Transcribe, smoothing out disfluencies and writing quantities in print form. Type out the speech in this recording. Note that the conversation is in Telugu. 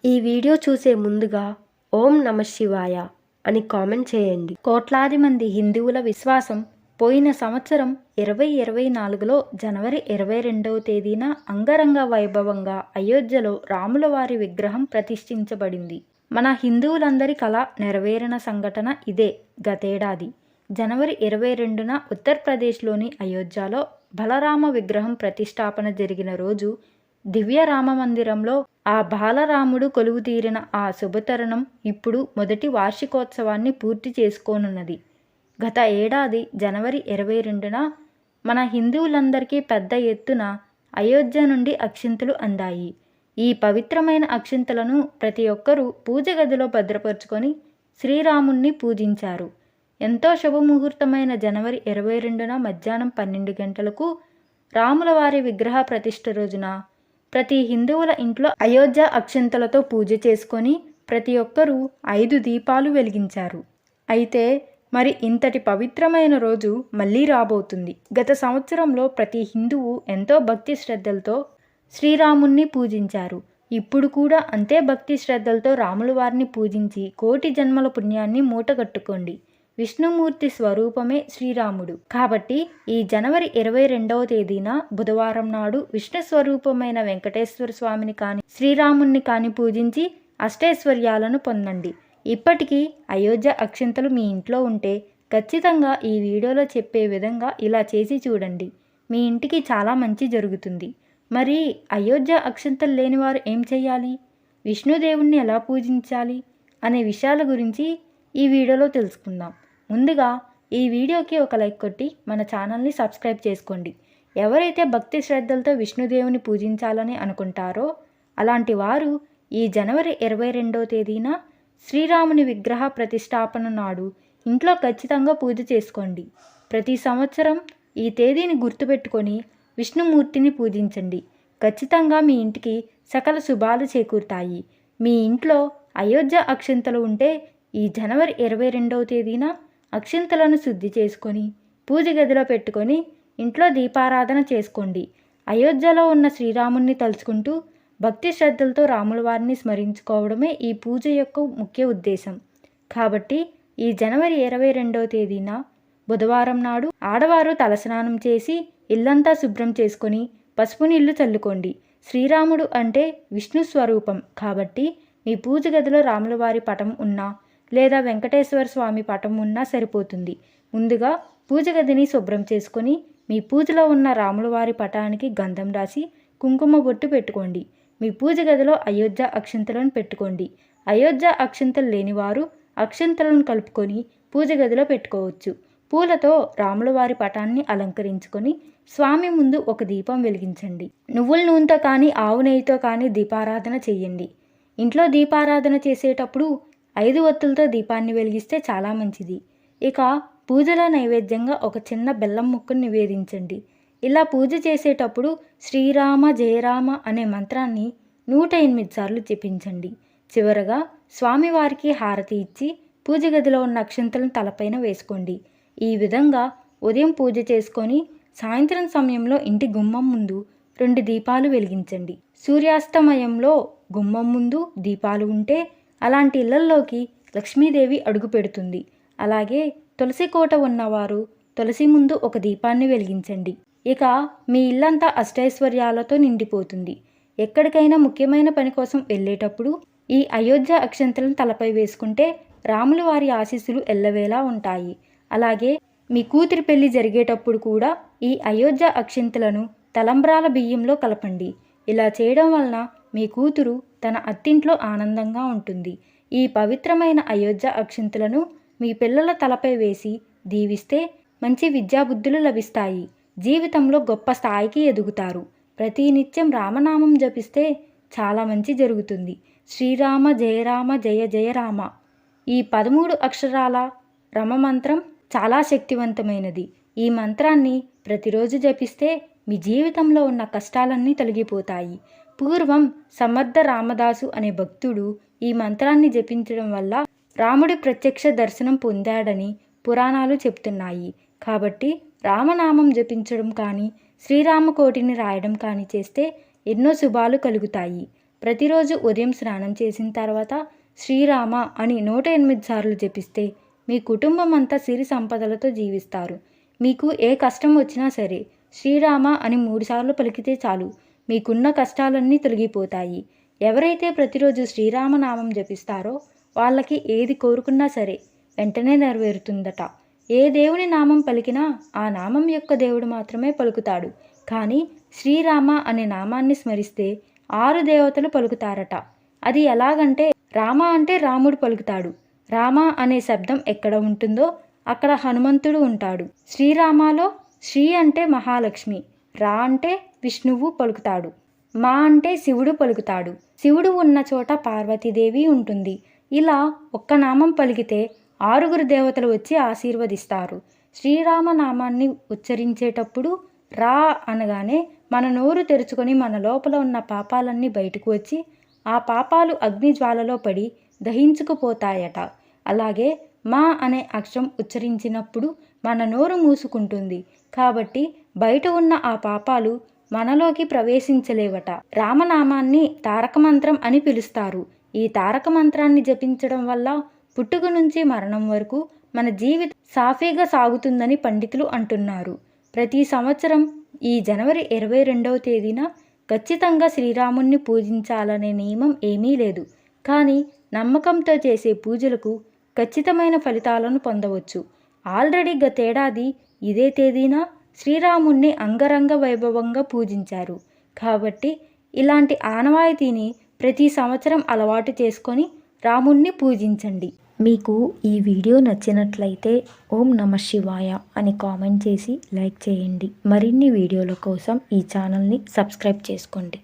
ఈ వీడియో చూసే ముందుగా ఓం నమః శివాయ అని కామెంట్ చేయండి. కోట్లాది మంది హిందువుల విశ్వాసం పోయిన సంవత్సరం 2024లో జనవరి 22వ తేదీన అంగరంగ వైభవంగా అయోధ్యలో రాముల వారి విగ్రహం ప్రతిష్ఠించబడింది. మన హిందువులందరి కల నెరవేరిన సంఘటన ఇదే. గతేడాది జనవరి 22న ఉత్తరప్రదేశ్లోని అయోధ్యలో బలరామ విగ్రహం ప్రతిష్టాపన జరిగిన రోజు దివ్య రామ మందిరంలో ఆ బాలరాముడు కొలువు తీరిన ఆ శుభతరుణం ఇప్పుడు మొదటి వార్షికోత్సవాన్ని పూర్తి చేసుకోనున్నది. గత ఏడాది జనవరి 22న మన హిందువులందరికీ పెద్ద ఎత్తున అయోధ్య నుండి అక్షింతలు అందాయి. ఈ పవిత్రమైన అక్షింతలను ప్రతి ఒక్కరూ పూజ గదిలో భద్రపరుచుకొని శ్రీరాముణ్ణి పూజించారు. ఎంతో శుభముహూర్తమైన జనవరి 22న మధ్యాహ్నం 12 గంటలకు రాముల వారి విగ్రహ ప్రతిష్ఠ రోజున ప్రతి హిందువుల ఇంట్లో అయోధ్య అక్షింతలతో పూజ చేసుకొని ప్రతి ఒక్కరూ 5 దీపాలు వెలిగించారు. అయితే మరి ఇంతటి పవిత్రమైన రోజు మళ్ళీ రాబోతుంది. గత సంవత్సరంలో ప్రతి హిందువు ఎంతో భక్తి శ్రద్ధలతో శ్రీరాముణ్ణి పూజించారు. ఇప్పుడు కూడా అంతే భక్తి శ్రద్ధలతో రాముల వారిని పూజించి కోటి జన్మల పుణ్యాన్ని మూటగట్టుకోండి. విష్ణుమూర్తి స్వరూపమే శ్రీరాముడు. కాబట్టి ఈ జనవరి 22వ తేదీన బుధవారం నాడు విష్ణు స్వరూపమైన వెంకటేశ్వర స్వామిని కాని శ్రీరాముణ్ణి కాని పూజించి అష్టైశ్వర్యాలను పొందండి. ఇప్పటికీ అయోధ్య అక్షింతలు మీ ఇంట్లో ఉంటే ఖచ్చితంగా ఈ వీడియోలో చెప్పే విధంగా ఇలా చేసి చూడండి. మీ ఇంటికి చాలా మంచి జరుగుతుంది. మరి అయోధ్య అక్షింతలు లేనివారు ఏం చేయాలి, విష్ణుదేవుణ్ణి ఎలా పూజించాలి అనే విషయాల గురించి ఈ వీడియోలో తెలుసుకుందాం. ముందుగా ఈ వీడియోకి ఒక లైక్ కొట్టి మన ఛానల్ని సబ్స్క్రైబ్ చేసుకోండి. ఎవరైతే భక్తి శ్రద్ధలతో విష్ణుదేవుని పూజించాలని అనుకుంటారో అలాంటి వారు ఈ జనవరి 22వ తేదీన శ్రీరాముని విగ్రహ ప్రతిష్టాపన నాడు ఇంట్లో ఖచ్చితంగా పూజ చేసుకోండి. ప్రతి సంవత్సరం ఈ తేదీని గుర్తుపెట్టుకొని విష్ణుమూర్తిని పూజించండి. ఖచ్చితంగా మీ ఇంటికి సకల శుభాలు చేకూరుతాయి. మీ ఇంట్లో అయోధ్య అక్షింతలు ఉంటే ఈ జనవరి 22వ తేదీన అక్షింతలను శుద్ధి చేసుకొని పూజ గదిలో పెట్టుకొని ఇంట్లో దీపారాధన చేసుకోండి. అయోధ్యలో ఉన్న శ్రీరాముణ్ణి తలుచుకుంటూ భక్తి శ్రద్ధలతో రాముల వారిని స్మరించుకోవడమే ఈ పూజ యొక్క ముఖ్య ఉద్దేశం. కాబట్టి ఈ జనవరి 22వ తేదీన బుధవారం నాడు ఆడవారు తలస్నానం చేసి ఇల్లంతా శుభ్రం చేసుకొని పసుపు నీళ్లు చల్లుకోండి. శ్రీరాముడు అంటే విష్ణు స్వరూపం కాబట్టి మీ పూజ గదిలో రాముల వారి పటం ఉన్నా లేదా వెంకటేశ్వర స్వామి పటం ఉన్నా సరిపోతుంది. ముందుగా పూజ గదిని శుభ్రం చేసుకొని మీ పూజలో ఉన్న రాముల వారి పటానికి గంధం రాసి కుంకుమ బొట్టు పెట్టుకోండి. మీ పూజ గదిలో అయోధ్య అక్షింతలను పెట్టుకోండి. అయోధ్య అక్షింతలు లేనివారు అక్షింతలను కలుపుకొని పూజ గదిలో పెట్టుకోవచ్చు. పూలతో రాముల వారి పటాన్ని అలంకరించుకొని స్వామి ముందు ఒక దీపం వెలిగించండి. నువ్వుల నూనెతో కానీ ఆవు నెయ్యితో కానీ దీపారాధన చేయండి. ఇంట్లో దీపారాధన చేసేటప్పుడు 5 ఒత్తులతో దీపాన్ని వెలిగిస్తే చాలా మంచిది. ఇక పూజలో నైవేద్యంగా ఒక చిన్న బెల్లం ముక్కను నివేదించండి. ఇలా పూజ చేసేటప్పుడు శ్రీరామ జయరామ అనే మంత్రాన్ని 108 సార్లు జపించండి. చివరగా స్వామివారికి హారతి ఇచ్చి పూజ గదిలో ఉన్న అక్షింతలను తలపైన వేసుకోండి. ఈ విధంగా ఉదయం పూజ చేసుకొని సాయంత్రం సమయంలో ఇంటి గుమ్మం ముందు 2 దీపాలు వెలిగించండి. సూర్యాస్తమయంలో గుమ్మం ముందు దీపాలు ఉంటే అలాంటి ఇళ్లల్లోకి లక్ష్మీదేవి అడుగు పెడుతుంది. అలాగే తులసి కోట ఉన్నవారు తులసి ముందు ఒక దీపాన్ని వెలిగించండి. ఇక మీ ఇల్లంతా అష్టైశ్వర్యాలతో నిండిపోతుంది. ఎక్కడికైనా ముఖ్యమైన పని కోసం వెళ్ళేటప్పుడు ఈ అయోధ్య అక్షంతలను తలపై వేసుకుంటే రాముల వారి ఆశీస్సులు ఎల్లవేళలా ఉంటాయి. అలాగే మీ కూతురి పెళ్లి జరిగేటప్పుడు కూడా ఈ అయోధ్య అక్షింతలను తలంబ్రాల బియ్యంలో కలపండి. ఇలా చేయడం వలన మీ కూతురు తన అత్తింట్లో ఆనందంగా ఉంటుంది. ఈ పవిత్రమైన అయోధ్య అక్షింతలను మీ పిల్లల తలపై వేసి దీవిస్తే మంచి విద్యాబుద్ధులు లభిస్తాయి. జీవితంలో గొప్ప స్థాయికి ఎదుగుతారు. ప్రతినిత్యం రామనామం జపిస్తే చాలా మంచి జరుగుతుంది. శ్రీరామ జయరామ జయ జయ రామ ఈ 13 అక్షరాల రమ మంత్రం చాలా శక్తివంతమైనది. ఈ మంత్రాన్ని ప్రతిరోజు జపిస్తే మీ జీవితంలో ఉన్న కష్టాలన్నీ తొలగిపోతాయి. పూర్వం సమర్థ రామదాసు అనే భక్తుడు ఈ మంత్రాన్ని జపించడం వల్ల రాముడి ప్రత్యక్ష దర్శనం పొందాడని పురాణాలు చెప్తున్నాయి. కాబట్టి రామనామం జపించడం కానీ శ్రీరామకోటిని రాయడం కానీ చేస్తే ఎన్నో శుభాలు కలుగుతాయి. ప్రతిరోజు ఉదయం స్నానం చేసిన తర్వాత శ్రీరామ అని 108 సార్లు జపిస్తే మీ కుటుంబం అంతా సిరి సంపదలతో జీవిస్తారు. మీకు ఏ కష్టం వచ్చినా సరే శ్రీరామ అని 3 సార్లు పలికితే చాలు, మీకున్న కష్టాలన్నీ తొలగిపోతాయి. ఎవరైతే ప్రతిరోజు శ్రీరామనామం జపిస్తారో వాళ్ళకి ఏది కోరుకున్నా సరే వెంటనే నెరవేరుతుందట. ఏ దేవుని నామం పలికినా ఆ నామం యొక్క దేవుడు మాత్రమే పలుకుతాడు. కానీ శ్రీరామ అనే నామాన్ని స్మరిస్తే 6 దేవతలు పలుకుతారట. అది ఎలాగంటే, రామ అంటే రాముడు పలుకుతాడు. రామ అనే శబ్దం ఎక్కడ ఉంటుందో అక్కడ హనుమంతుడు ఉంటాడు. శ్రీరామలో శ్రీ అంటే మహాలక్ష్మి, రా అంటే విష్ణువు పలుకుతాడు, మా అంటే శివుడు పలుకుతాడు. శివుడు ఉన్న చోట పార్వతీదేవి ఉంటుంది. ఇలా ఒక్క నామం పలికితే 6 దేవతలు వచ్చి ఆశీర్వదిస్తారు. శ్రీరామ నామాన్ని ఉచ్చరించేటప్పుడు రా అనగానే మన నోరు తెరుచుకొని మన లోపల ఉన్న పాపాలన్నీ బయటకు వచ్చి ఆ పాపాలు అగ్ని జ్వాలలో పడి దహించుకుపోతాయట. అలాగే మా అనే అక్షరం ఉచ్చరించినప్పుడు మన నోరు మూసుకుంటుంది. కాబట్టి బయట ఉన్న ఆ పాపాలు మనలోకి ప్రవేశించలేవట. రామనామాన్ని తారక మంత్రం అని పిలుస్తారు. ఈ తారక మంత్రాన్ని జపించడం వల్ల పుట్టుక నుంచి మరణం వరకు మన జీవితం సాఫీగా సాగుతుందని పండితులు అంటున్నారు. ప్రతి సంవత్సరం ఈ జనవరి 22వ తేదీన ఖచ్చితంగా శ్రీరాముణ్ణి పూజించాలనే నియమం ఏమీ లేదు. కానీ నమ్మకంతో చేసే పూజలకు ఖచ్చితమైన ఫలితాలను పొందవచ్చు. ఆల్రెడీ గతేడాది ఇదే తేదీన శ్రీరాముణ్ణి అంగరంగ వైభవంగా పూజించారు. కాబట్టి ఇలాంటి ఆనవాయితీని ప్రతి సంవత్సరం అలవాటు చేసుకొని రాముణ్ణి పూజించండి. మీకు ఈ వీడియో నచ్చినట్లయితే ఓం నమః శివాయ అని కామెంట్ చేసి లైక్ చేయండి. మరిన్ని వీడియోల కోసం ఈ ఛానల్ని సబ్స్క్రైబ్ చేసుకోండి.